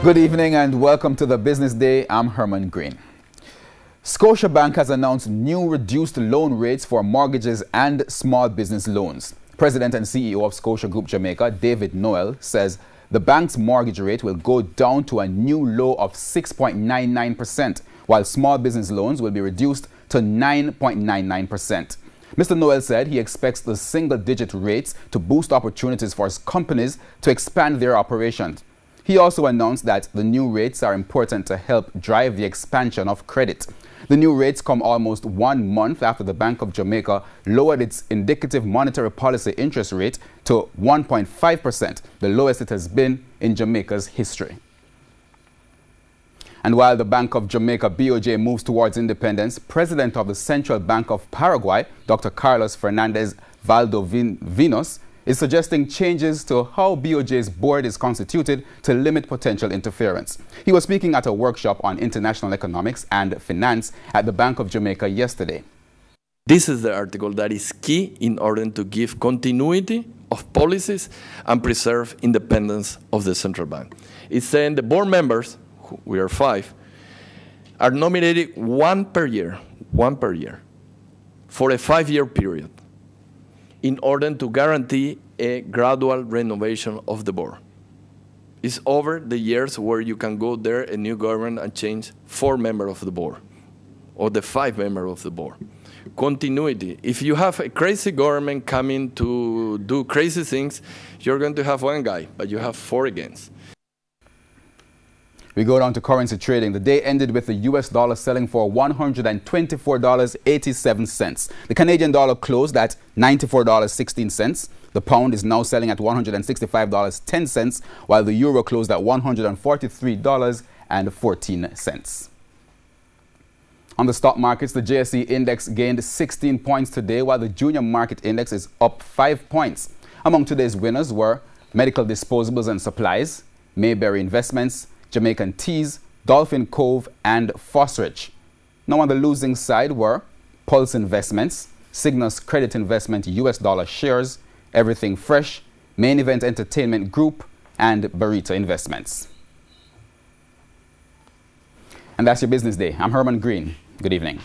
Good evening and welcome to the Business Day. I'm Herman Green. Scotiabank has announced new reduced loan rates for mortgages and small business loans. President and CEO of Scotia Group Jamaica, David Noel, says the bank's mortgage rate will go down to a new low of 6.99%, while small business loans will be reduced to 9.99%. Mr. Noel said he expects the single-digit rates to boost opportunities for his companies to expand their operations. He also announced that the new rates are important to help drive the expansion of credit. The new rates come almost 1 month after the Bank of Jamaica lowered its indicative monetary policy interest rate to 1.5%, the lowest it has been in Jamaica's history. And while the Bank of Jamaica, BOJ, moves towards independence, President of the Central Bank of Paraguay, Dr. Carlos Fernandez Valdovinos, is suggesting changes to how BOJ's board is constituted to limit potential interference. He was speaking at a workshop on international economics and finance at the Bank of Jamaica yesterday. This is the article that is key in order to give continuity of policies and preserve independence of the central bank. It's saying the board members, we are 5, are nominated one per year, for a 5-year period, in order to guarantee a gradual renovation of the board. It's over the years where you can go there, a new government, and change 4 members of the board, or the 5 members of the board. Continuity. If you have a crazy government coming to do crazy things, you're going to have 1 guy, but you have 4 against. We go down to currency trading. The day ended with the US dollar selling for $124.87. The Canadian dollar closed at $94.16. The pound is now selling at $165.10, while the euro closed at $143.14. On the stock markets, the JSE index gained 16 points today, while the junior market index is up 5 points. Among today's winners were Medical Disposables and Supplies, Mayberry Investments, Jamaican Teas, Dolphin Cove, and Fosrich. Now on the losing side were Pulse Investments, Cygnus Credit Investment US dollar shares, Everything Fresh, Main Event Entertainment Group, and Barita Investments. And that's your Business Day. I'm Herman Green. Good evening.